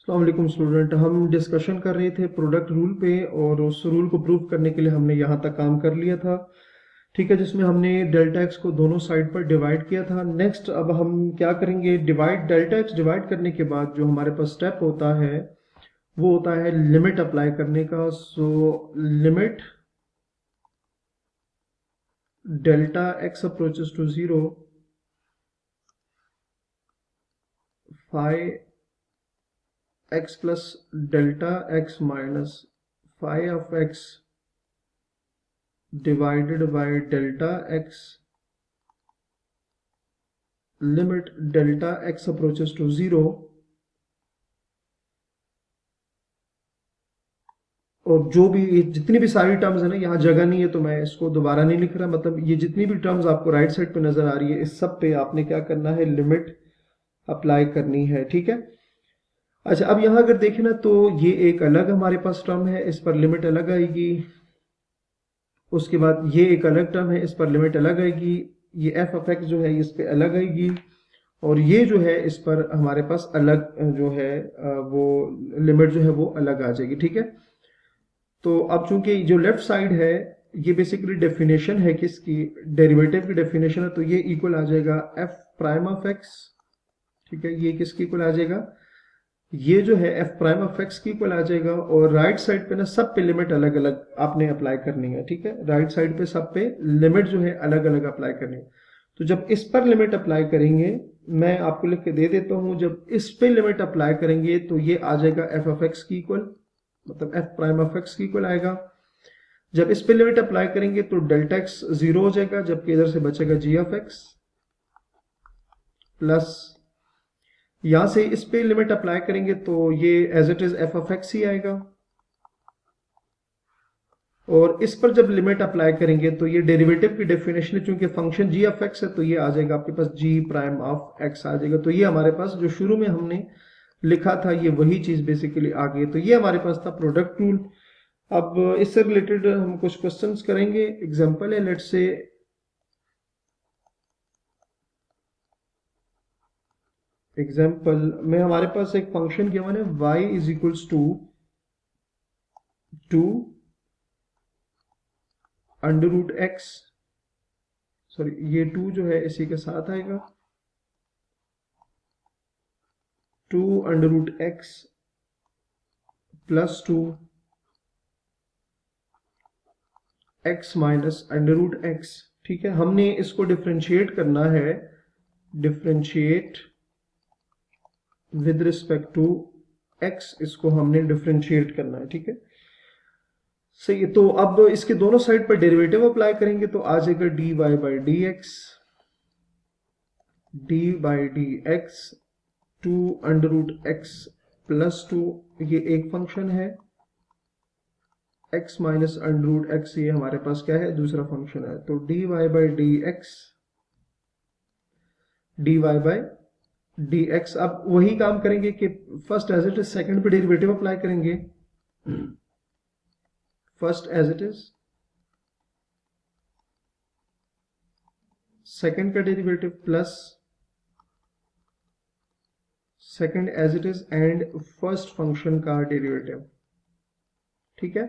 अस्सलाम वालेकुम स्टूडेंट, हम डिस्कशन कर रहे थे प्रोडक्ट रूल पे और उस रूल को प्रूव करने के लिए हमने यहाँ तक काम कर लिया था। ठीक है, जिसमें हमने डेल्टा एक्स को दोनों साइड पर डिवाइड किया था। नेक्स्ट अब हम क्या करेंगे, डेल्टा एक्स डिवाइड करने के बाद जो हमारे पास स्टेप होता है वो होता है लिमिट अप्लाई करने का। So limit delta x approaches to 0 phi x plus delta x minus phi of x divided by delta x limit delta x approaches to 0। और जो भी जितनी भी सारी टर्म्स है ना, यहाँ जगह नहीं है तो मैं इसको दोबारा नहीं लिख रहा, मतलब ये जितनी भी टर्म्स आपको राइट साइड पे नजर आ रही है इस सब पे आपने क्या करना है, लिमिट अप्लाई करनी है। ठीक है, अच्छा अब यहाँ अगर देखें ना तो ये एक अलग हमारे पास टर्म है, इस पर लिमिट अलग आएगी। उसके बाद ये एक अलग टर्म है, इस पर लिमिट अलग आएगी। ये एफ ऑफ एक्स जो है इस पे अलग आएगी और ये जो है इस पर हमारे पास अलग जो है वो लिमिट जो है वो अलग आ जाएगी। ठीक है, तो अब चूंकि जो लेफ्ट साइड है ये बेसिकली डेफिनेशन है किसकी, डेरिवेटिव की डेफिनेशन है, तो ये इक्वल आ जाएगा एफ प्राइम ऑफ एक्स। ठीक है, ये किसकी इक्वल आ जाएगा, ये जो है एफ प्राइम ऑफ एक्स की इक्वल आ जाएगा। और राइट साइड पे ना सब पे लिमिट अलग अलग आपने अप्लाई करनी है। ठीक है, राइट साइड पे सब पे लिमिट जो है अलग अलग अप्लाई करनी है। तो जब इस पर लिमिट अप्लाई करेंगे, मैं आपको लिख के दे देता हूं, जब इस पे लिमिट अप्लाई करेंगे तो ये आ जाएगा एफ ऑफ एक्स की इक्वल, मतलब एफ प्राइम ऑफ एक्स की इक्वल आएगा। जब इस पे लिमिट अप्लाई करेंगे तो डेल्टा एक्स 0 हो जाएगा, जबकि इधर से बचेगा जी ऑफ एक्स प्लस, यहां से इस पे लिमिट अप्लाई करेंगे तो ये as it is f of x ही आएगा। और इस पर जब लिमिट अप्लाई करेंगे तो ये डेरिवेटिव की डेफिनेशन है, चूंकि फंक्शन जी ऑफ एक्स है तो ये आ जाएगा आपके पास जी प्राइम ऑफ एक्स आ जाएगा। तो ये हमारे पास जो शुरू में हमने लिखा था ये वही चीज बेसिकली आ गई। तो ये हमारे पास था प्रोडक्ट रूल। अब इससे रिलेटेड हम कुछ क्वेश्चंस करेंगे। एग्जांपल है, लेट्स से एग्जाम्पल में हमारे पास एक फंक्शन गिवन है y is equals to 2 under root x, sorry ये 2 जो है इसी के साथ आएगा, 2 under root x plus 2 x minus under root x. ठीक है, हमने इसको डिफ्रेंशिएट करना है, differentiate with respect to x, इसको हमने डिफ्रेंशिएट करना है। ठीक है, सही है। तो अब इसके दोनों साइड पर डेरिवेटिव अप्लाई करेंगे तो आ जाएगा d y by d x, d by d x 2 under root x plus 2, ये एक फंक्शन है, x minus under root x ये हमारे पास क्या है, दूसरा फंक्शन है। तो d y by d x, d y by d x. अब वही काम करेंगे कि first as it is second पे डेरिवेटिव अप्लाई करेंगे, first as it is second का derivative plus second as it is and first function का derivative. ठीक है,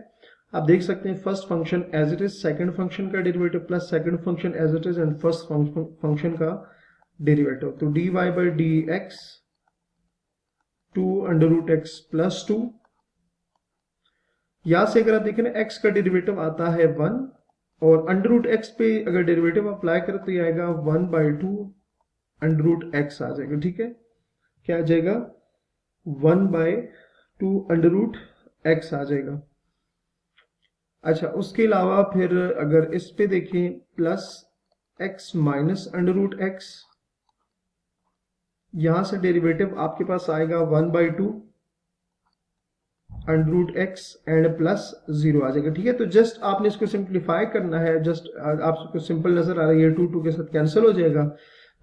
आप देख सकते हैं first function as it is, second function का derivative plus second function as it is and first function का डेरिवेटिव। तो d y by d x 2 under root x plus 2, यहां से अगर आप देखें ना x का डेरिवेटिव आता है 1 और अंडर रूट एक्स पे अगर डेरिवेटिव अप्लाई करें तो ये आएगा 1 बाई 2 अंडर रूट एक्स आ जाएगा। ठीक है, क्या आ जाएगा, 1 बाई 2 अंडर रूट एक्स आ जाएगा। अच्छा, उसके अलावा फिर अगर इस पे देखें plus x minus under root x, यहां से डेरिवेटिव आपके पास आएगा 1 by 2 under root x and plus 0 आ जाएगा। ठीक है, तो जस्ट आपने इसको सिंप्लीफाई करना है, जस्ट आपको सिंपल नजर आ रही है, 2 के साथ कैंसिल हो जाएगा।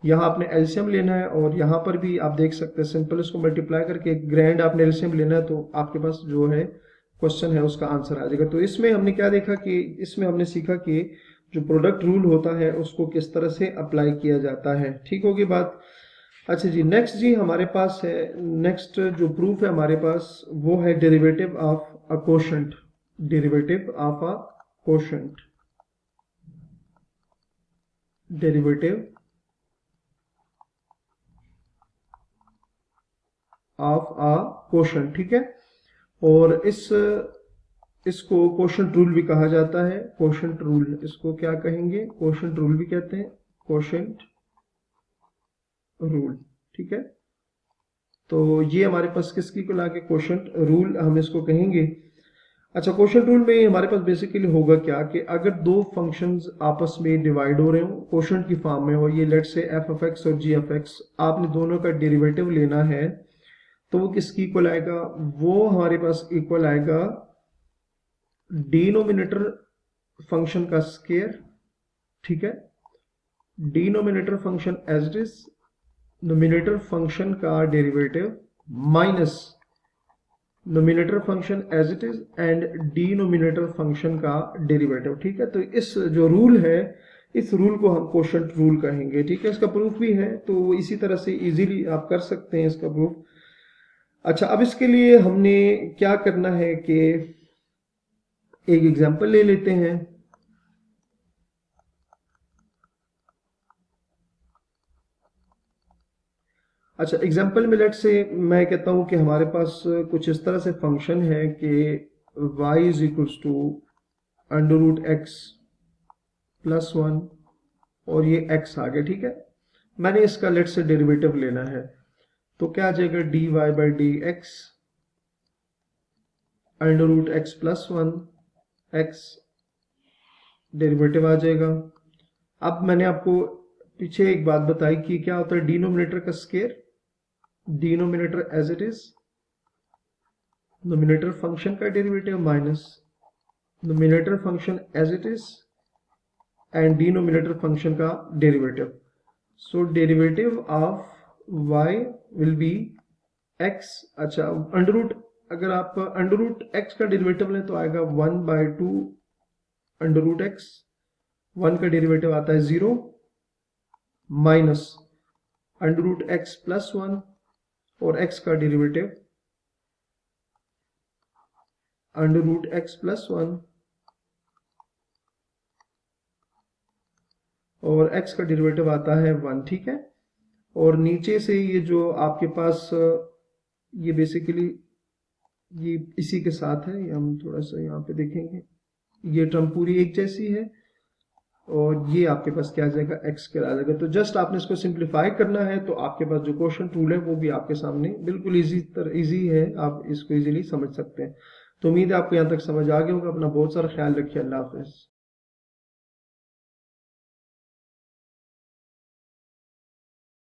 यहाँ आपने एलसीएम लेना है और यहाँ पर भी आप देख सकते हैं सिंपल इसको मल्टीप्लाई करके ग्रैंड आपने एलसीएम लेना है तो आपके पास जो है क्वेश्चन है उसका आंसर आ जाएगा। तो इसमें हमने क्या देखा कि इसमें हमने सीखा कि जो प्रोडक्ट रूल होता है उसको किस तरह से अप्लाई किया जाता है। ठीक होगी बात। अच्छा जी, नेक्स्ट जी हमारे पास है, नेक्स्ट जो प्रूफ है हमारे पास वो है derivative of a quotient. Derivative of a quotient, derivative of a quotient, ठीक है। और इसको कोशेंट रूल भी कहा जाता है। कोशेंट रूल, इसको क्या कहेंगे? कोशेंट रूल भी कहते हैं, कोशेंट रूल, ठीक है। तो ये हमारे पास किसकी को लाके कोशेंट रूल हम इसको कहेंगे। अच्छा, कोशेंट रूल में हमारे पास बेसिकली होगा क्या कि अगर दो फंक्शंस आपस में डिवाइड हो रहे हो, कोशेंट की फॉर्म में हो, ये लेट से एफ एफ एक्स और जी एफ एक्स, आपने दोनों का डेरिवेटिव लेना है, तो वो किसकी इक्वल आएगा? वो हमारे पास इक्वल आएगा डिनोमिनेटर फंक्शन का स्केयर, ठीक है। Denominator function as it is, numerator function का derivative minus numerator function as it is and denominator function का डेरिवेटिव, ठीक है। तो इस जो रूल है, इस रूल को हम कोशेंट रूल कहेंगे, ठीक है। इसका प्रूफ भी है, तो इसी तरह से इजीली आप कर सकते हैं इसका प्रूफ। अच्छा, अब इसके लिए हमने क्या करना है कि एक एग्जांपल ले लेते हैं। अच्छा, एग्जांपल में लेट से मैं कहता हूं कि हमारे पास कुछ इस तरह से फंक्शन है कि y is equals to under root x plus one, और ये x आ गया, ठीक है। मैंने इसका लेट से डेरिवेटिव लेना है, तो क्या आ जाएगा? dy by d x under root x plus one x, derivative आ जाएगा। अब मैंने आपको पीछे एक बात बताई कि क्या होता है डिनोमिनेटर का square, denominator as it is, numerator function का derivative minus numerator function as it is and denominator function का derivative. So derivative of y will be x। अच्छा, अंडर रूट, अगर आप अंडर रूट एक्स का derivative लें तो आएगा 1/2 under root x, 1 का डेरिवेटिव आता है 0, minus under root x plus 1 और x का derivative under root x plus 1 और x का डेरिवेटिव आता है 1, ठीक है। और नीचे से ये जो आपके पास ये बेसिकली ये इसी के साथ है, ये हम थोड़ा सा यहाँ पे देखेंगे, ये टर्म पूरी एक जैसी है, और ये आपके पास क्या आ जाएगा? एक्स के आ जाएगा। तो जस्ट आपने इसको सिंप्लीफाई करना है, तो आपके पास जो क्वेश्चन टूल है वो भी आपके सामने बिल्कुल इजी है, आप इसको इजीली समझ सकते हैं। तो उम्मीद है आपको यहाँ तक समझ आ गया होगा। अपना बहुत सारा ख्याल रखिए। अल्लाह हाफिज।